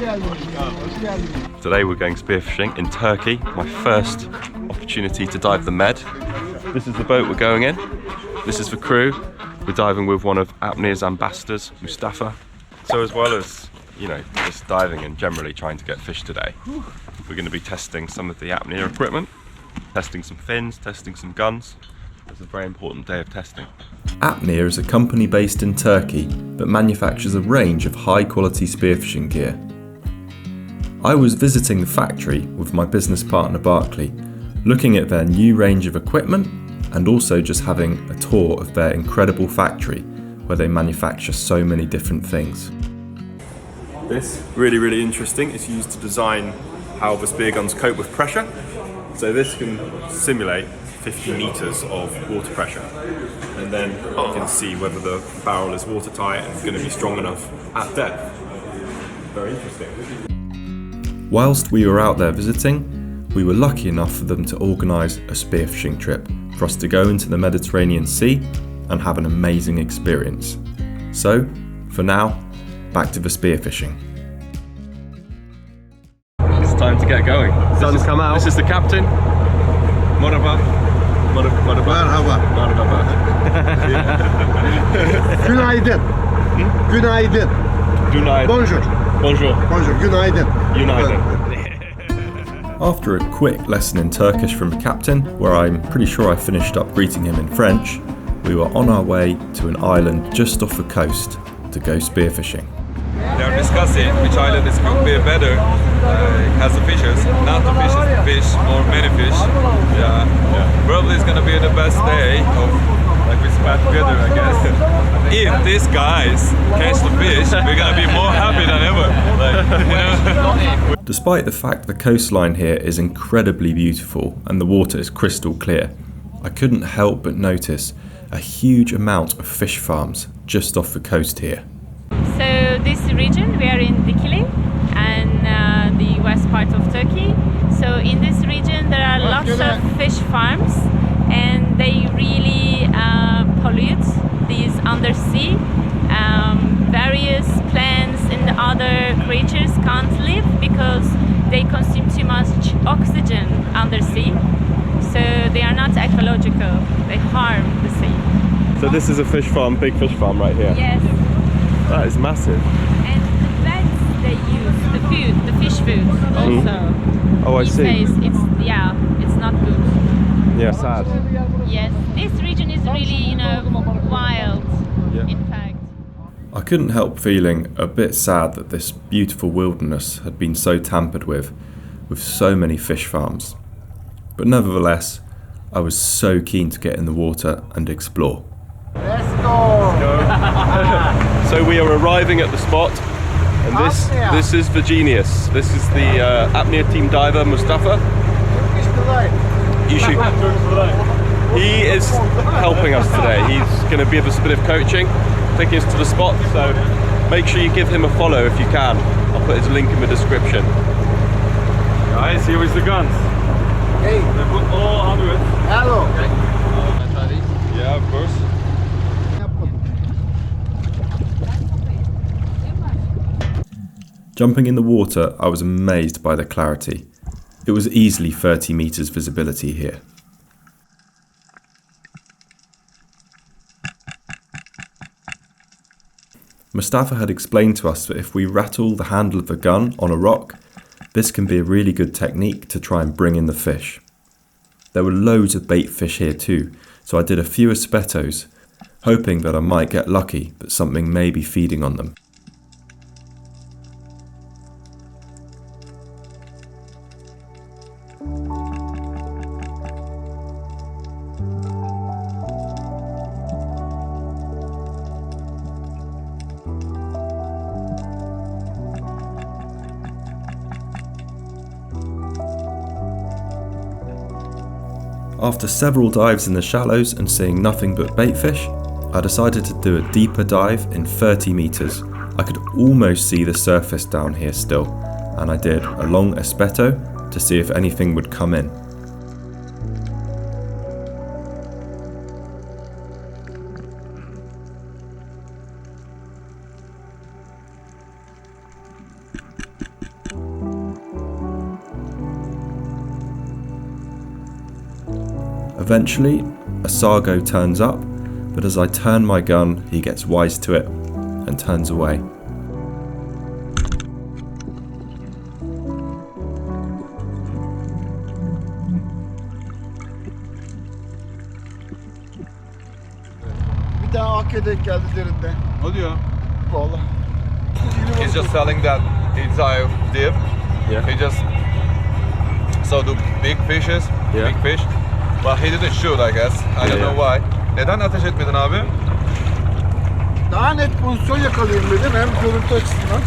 Today we're going spearfishing in Turkey, my first opportunity to dive the Med. This is the boat we're going in. This is the crew. We're diving with one of Apnea's ambassadors, Mustafa. So as well as, you know, just diving and generally trying to get fish today, we're going to be testing some of the Apnea equipment, testing some fins, testing some guns. It's a very important day of testing. Apnea is a company based in Turkey that manufactures a range of high quality spearfishing gear. I was visiting the factory with my business partner Barclay, looking at their new range of equipment and also just having a tour of their incredible factory where they manufacture so many different things. This, really interesting, is used to design how the spear guns cope with pressure. So this can simulate 50 meters of water pressure, and then you can see whether the barrel is watertight and going to be strong enough at depth. Very interesting. Whilst we were out there visiting, we were lucky enough for them to organise a spearfishing trip for us to go into the Mediterranean Sea and have an amazing experience. So, for now, back to the spearfishing. It's time to get going. Sun's come out. This is the captain. Merhaba. Günaydın. Günaydın. Günaydın. Bonjour. Bonjour. Bonjour. Günaydın. Günaydın. After a quick lesson in Turkish from the captain, where I'm pretty sure I finished up greeting him in French, we were on our way to an island just off the coast to go spearfishing. They are discussing which island is could be better, has the fishes, not the fish, or many fish. Yeah. Probably it's gonna be the best day of like we spent together, I guess. If these guys catch the fish, we're gonna be more happy than ever. Like, you know. Despite the fact the coastline here is incredibly beautiful and the water is crystal clear, I couldn't help but notice a huge amount of fish farms just off the coast here. So this region, we are in Dikili and the west part of Turkey. So in this region there are lots of fish farms and they really pollute these undersea. Various plants and other creatures can't live because they consume too much oxygen undersea. So they are not ecological, they harm the sea. So this is a fish farm, big fish farm right here. Yes. That is massive. And the plants they use, the food, the fish food also. Oh, I These see. days, it's not good. Yeah, sad. Yes, this region is really, wild, Yeah. in fact. I couldn't help feeling a bit sad that this beautiful wilderness had been so tampered with so many fish farms. But nevertheless, I was so keen to get in the water and explore. Let's go. So we are arriving at the spot, and this is the genius. This is the Apnea team diver Mustafa. You should. He is helping us today. He's going to give us a bit of coaching, taking us to the spot. So make sure you give him a follow if you can. I'll put his link in the description. Guys, here is the guns. Hey. They put all under it. Hello. Yeah, of course. Jumping in the water, I was amazed by the clarity. It was easily 30 meters visibility here. Mustafa had explained to us that if we rattle the handle of the gun on a rock, this can be a really good technique to try and bring in the fish. There were loads of bait fish here too, so I did a few espetos, hoping that I might get lucky that something may be feeding on them. After several dives in the shallows and seeing nothing but baitfish, I decided to do a deeper dive in 30 meters. I could almost see the surface down here still, and I did a long espeto to see if anything would come in. Eventually, a sargo turns up, but as I turn my gun, he gets wise to it and turns away. Bir tane akya denk geldi derinde. Hadi ya. Vallahi. He's just selling that entire dip. Yeah. He just saw the big fishes, Yeah. big fish. But he didn't shoot, I guess. I don't Yeah. know why. Neden ateş etmedin abi? Daha net pozisyon yakalayayım dedim hem görüntü açısından.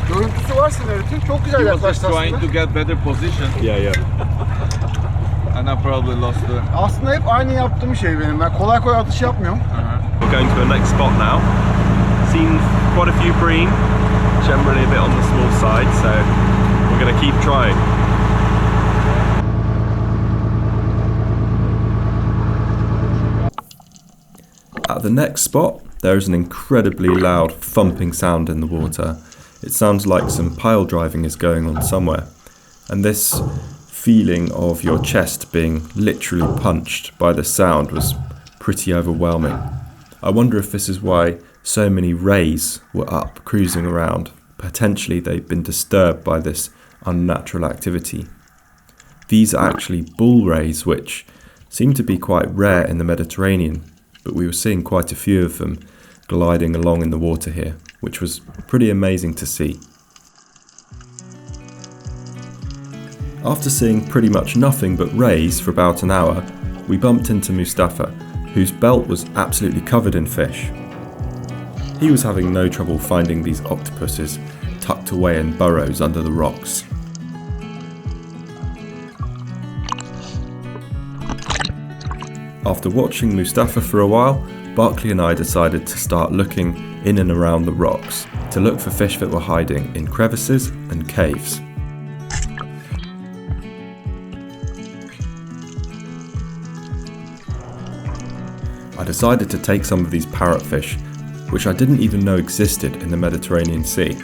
Görüntüsü var Sinerit'in. Çok güzel He was just yaklaştı trying to aslında. get better position, Yeah. and I probably lost the. Aslında hep aynı yaptığım şey benim. Ben kolay kolay atış yapmıyorum. We're going to our next spot now. Seen quite a few bream, generally a bit on the small side, so we're going to keep trying. At the next spot, there is an incredibly loud thumping sound in the water. It sounds like some pile driving is going on somewhere, and this feeling of your chest being literally punched by the sound was pretty overwhelming. I wonder if this is why so many rays were up cruising around. Potentially they've been disturbed by this unnatural activity. These are actually bull rays, which seem to be quite rare in the Mediterranean, but we were seeing quite a few of them gliding along in the water here, which was pretty amazing to see. After seeing pretty much nothing but rays for about an hour, we bumped into Mustafa, whose belt was absolutely covered in fish. He was having no trouble finding these octopuses tucked away in burrows under the rocks. After watching Mustafa for a while, Barkley and I decided to start looking in and around the rocks to look for fish that were hiding in crevices and caves. I decided to take some of these parrotfish, which I didn't even know existed in the Mediterranean Sea.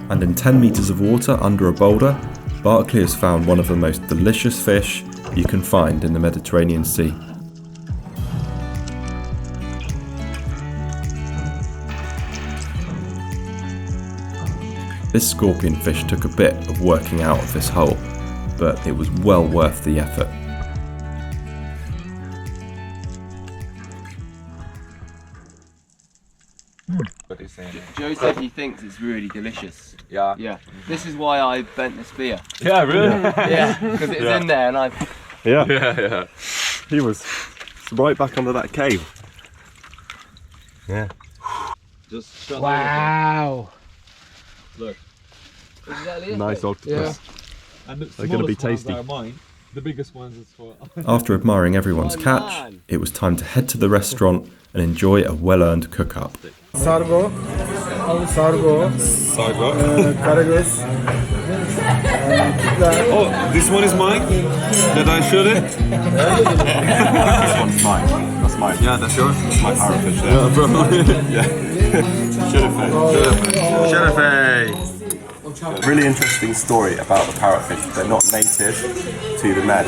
And in 10 meters of water under a boulder, Barkley has found one of the most delicious fish you can find in the Mediterranean Sea. This scorpion fish took a bit of working out of this hole, but it was well worth the effort. What he's saying. Joe said he thinks it's really delicious. Yeah. Yeah. This is why I bent the spear. Yeah, really? Yeah, because it's in there and I. Yeah. He was right back under that cave. Yeah. Just shut Wow. Look. Nice octopus. And the They're gonna be smallest ones tasty. are mine. The biggest ones is for. After admiring everyone's catch, it was time to head to the restaurant and enjoy a well-earned cook-up. Sargo. Sago. Karagöz. Oh, this one is mine. Did I shoot it? This one's mine. That's mine. Yeah, that's yours. That's my parrotfish. Yeah, bro. Sheriff. Really interesting story about the parrotfish. They're not native to the Med.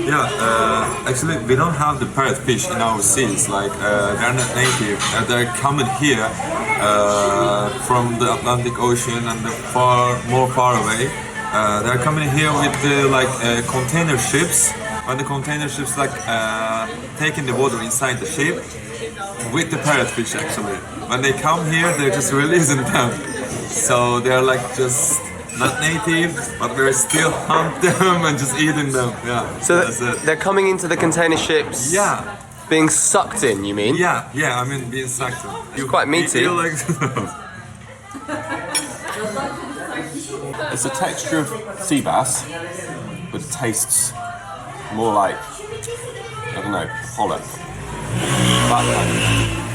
Yeah, actually, we don't have the parrotfish in our seas. Like, they're not native. They're coming here from the Atlantic Ocean and more far away. They're coming here with container ships. When the container ships taking the water inside the ship with the parrotfish actually. When they come here, they're just releasing them. So they're just not native, but we're still hunt them and just eating them. Yeah. So that's it. they're coming into the container ships. Yeah. Being sucked in, you mean? Yeah. I mean, being sucked in. It's quite meaty. You feel like It's a texture of sea bass, but it tastes more like, I don't know, pollock.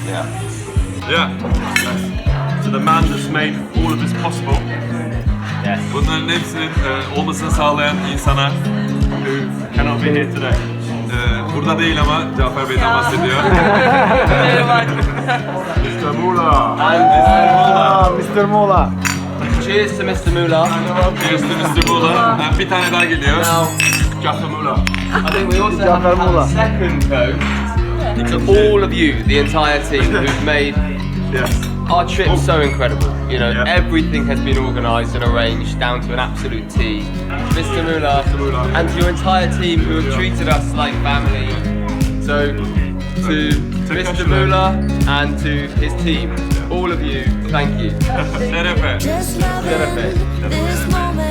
Yeah. Yeah. To the man that's made all of this possible. Bunların hepsinin olmasını sağlayan insana Cannot be here today. burada değil ama Cafer Bey'den bahsediyor. Mr. Mula. Mr. Mola. Cheers to Mr. Muller. Cheers to Mr. Muller. Bir tane daha geliyor. Now, Jaffa Muller. I think we also have a second toast to all of you, the entire team, who've made our trip so incredible. You know, everything has been organised and arranged down to an absolute T. Mr. Muller and to your entire team who have treated us like family. So, to Mr. Muller and to his team, all of you, thank you. Şerefe. Just love it, this moment.